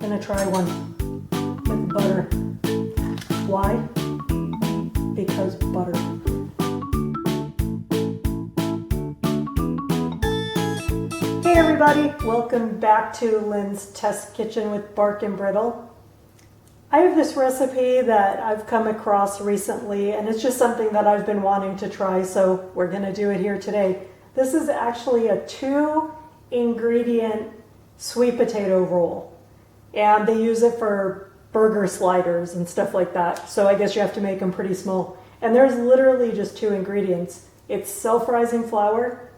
gonna try one with butter. Why? Because butter. Hey everybody, welcome back to Lynn's Test Kitchen with Bark and Brittle. I have this recipe that I've come across recently, and it's just something that I've been wanting to try, so we're gonna do it here today. This is actually a 2-ingredient sweet potato roll, and they use it for burger sliders and stuff like that, so I guess you have to make them pretty small. And there's literally just 2 ingredients. It's self-rising flour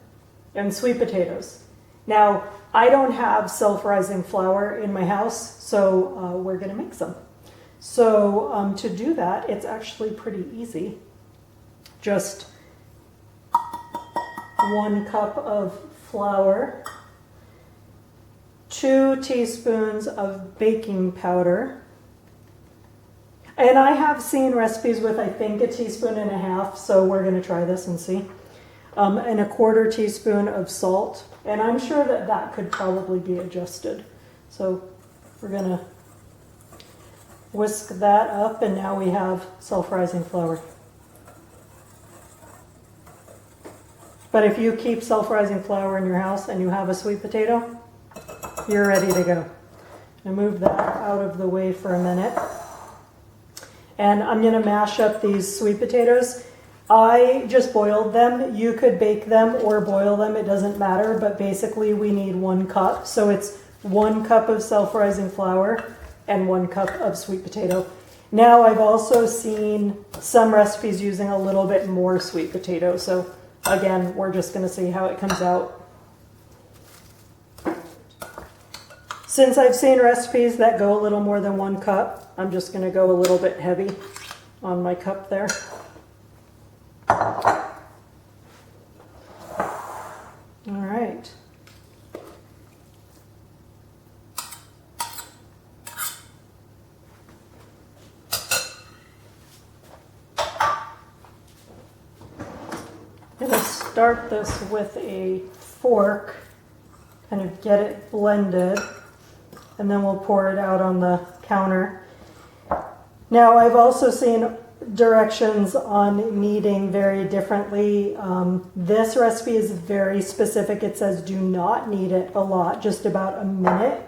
and sweet potatoes. Now, I don't have self-rising flour in my house, so we're gonna make some. So to do that, it's actually pretty easy. Just 1 cup of flour, 2 teaspoons of baking powder, and I have seen recipes with I think 1.5 teaspoons, so we're going to try this and see, and 1/4 teaspoon of salt, and I'm sure that that could probably be adjusted. So we're going to whisk that up, and now we have self-rising flour. But if you keep self-rising flour in your house and you have a sweet potato, you're ready to go. Now move that out of the way for a minute. And I'm gonna mash up these sweet potatoes. I just boiled them. You could bake them or boil them, it doesn't matter, but basically we need 1 cup. So it's 1 cup of self-rising flour and 1 cup of sweet potato. Now I've also seen some recipes using a little bit more sweet potato. So again, we're just gonna see how it comes out. Since I've seen recipes that go a little more than 1 cup, I'm just gonna go a little bit heavy on my cup there. All right. I'm gonna start this with a fork, kind of get it blended, and then we'll pour it out on the counter. Now, I've also seen directions on kneading very differently. This recipe is very specific. It says do not knead it a lot, just about a minute.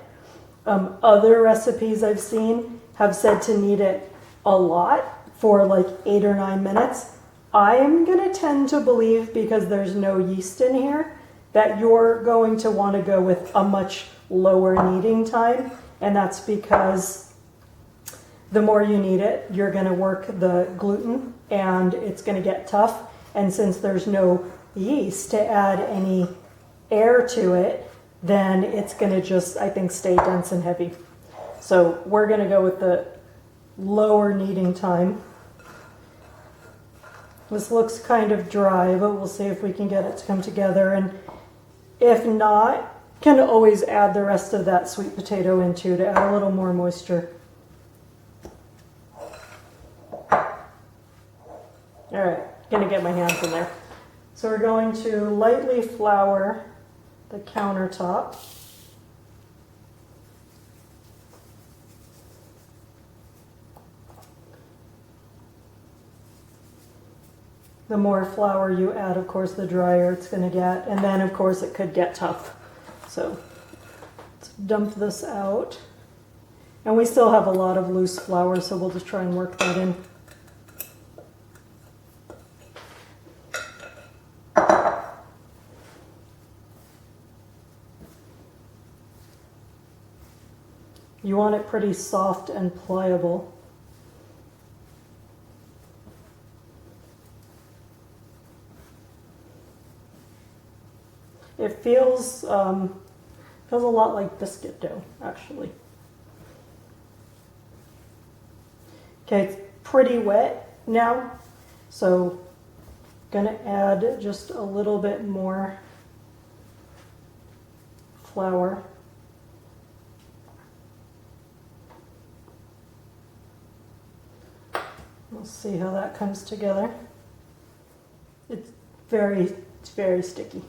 Other recipes I've seen have said to knead it a lot for like 8 or 9 minutes. I'm gonna tend to believe, because there's no yeast in here, that you're going to want to go with a much lower kneading time, and that's because the more you knead it, you're going to work the gluten and it's going to get tough, and since there's no yeast to add any air to it, then it's going to just, I think, stay dense and heavy. So we're going to go with the lower kneading time. This looks kind of dry, but we'll see if we can get it to come together, and if not, can always add the rest of that sweet potato into to add a little more moisture. All right, gonna get my hands in there. So we're going to lightly flour the countertop. The more flour you add, of course, the drier it's going to get. And then, of course, it could get tough. So let's dump this out. And we still have a lot of loose flour, so we'll just try and work that in. You want it pretty soft and pliable. It feels a lot like biscuit dough, actually. Okay, it's pretty wet now, so gonna add just a little bit more flour. We'll see how that comes together. It's very sticky.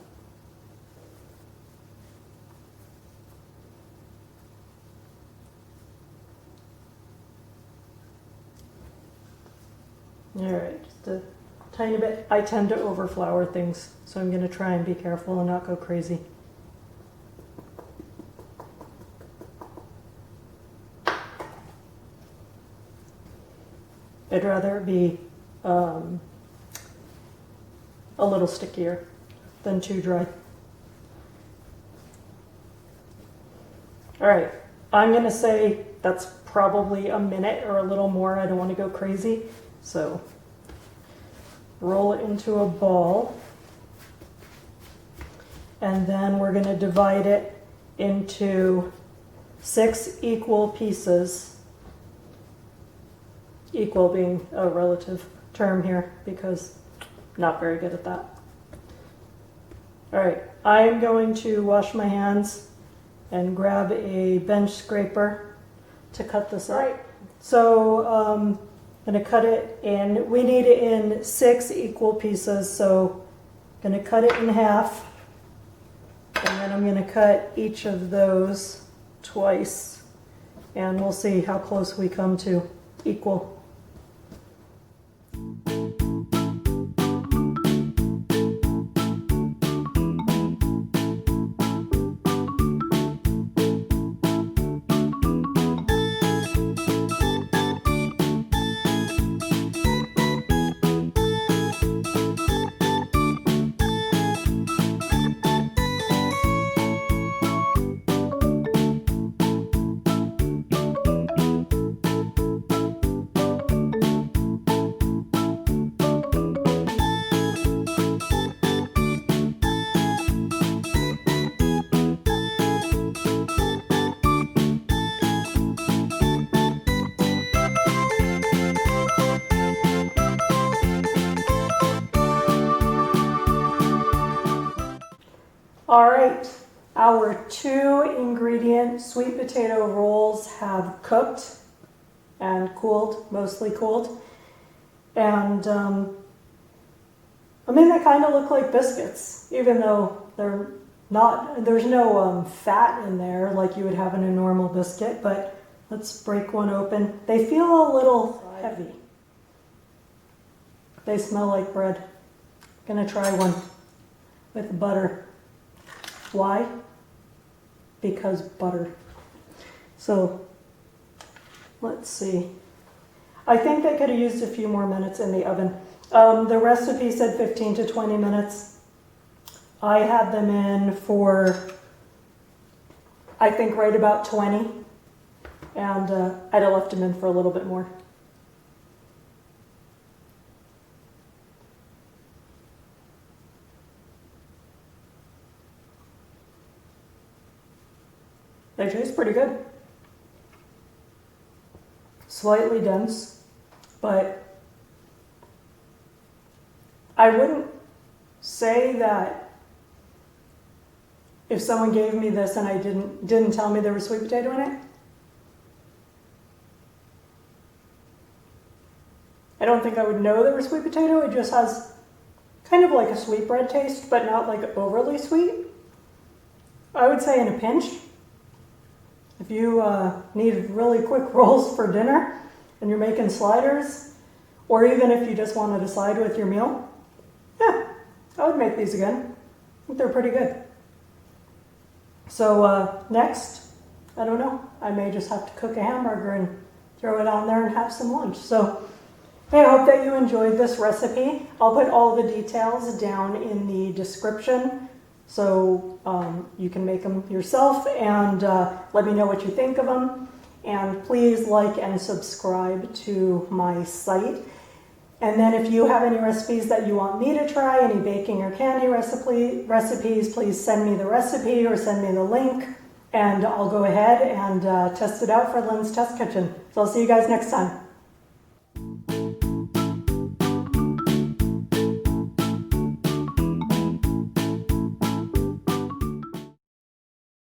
All right, just a tiny bit. I tend to overflour things, so I'm going to try and be careful and not go crazy. I'd rather it be a little stickier than too dry. All right, I'm going to say that's probably a minute or a little more. I don't want to go crazy. So roll it into a ball. And then we're going to divide it into 6 equal pieces. Equal being a relative term here because I'm not very good at that. All right, I'm going to wash my hands and grab a bench scraper to cut this up. Right. So I'm going to cut it in. We need it in 6 equal pieces, so I'm going to cut it in half. And then I'm going to cut each of those twice. And we'll see how close we come to equal. All right, our 2-ingredient sweet potato rolls have cooked and cooled, mostly cooled. And I mean, they kind of look like biscuits, even though they're not, there's no fat in there like you would have in a normal biscuit, but let's break one open. They feel a little heavy. They smell like bread. Gonna try one with butter. Why? Because butter. So let's see. I think they could have used a few more minutes in the oven. The recipe said 15 to 20 minutes. I had them in for, I think, right about 20. And I'd have left them in for a little bit more. They taste pretty good. Slightly dense, but I wouldn't say that if someone gave me this and I didn't tell me there was sweet potato in it, I don't think I would know there was sweet potato. It just has kind of like a sweetbread taste, but not like overly sweet. I would say in a pinch. If you need really quick rolls for dinner and you're making sliders, or even if you just want to decide with your meal, yeah, I would make these again. I think they're pretty good. So next, I don't know, I may just have to cook a hamburger and throw it on there and have some lunch. So hey, I hope that you enjoyed this recipe. I'll put all the details down in the description. So you can make them yourself and let me know what you think of them. And please like and subscribe to my site. And then if you have any recipes that you want me to try, any baking or candy recipes, please send me the recipe or send me the link. And I'll go ahead and test it out for Lynn's Test Kitchen. So I'll see you guys next time.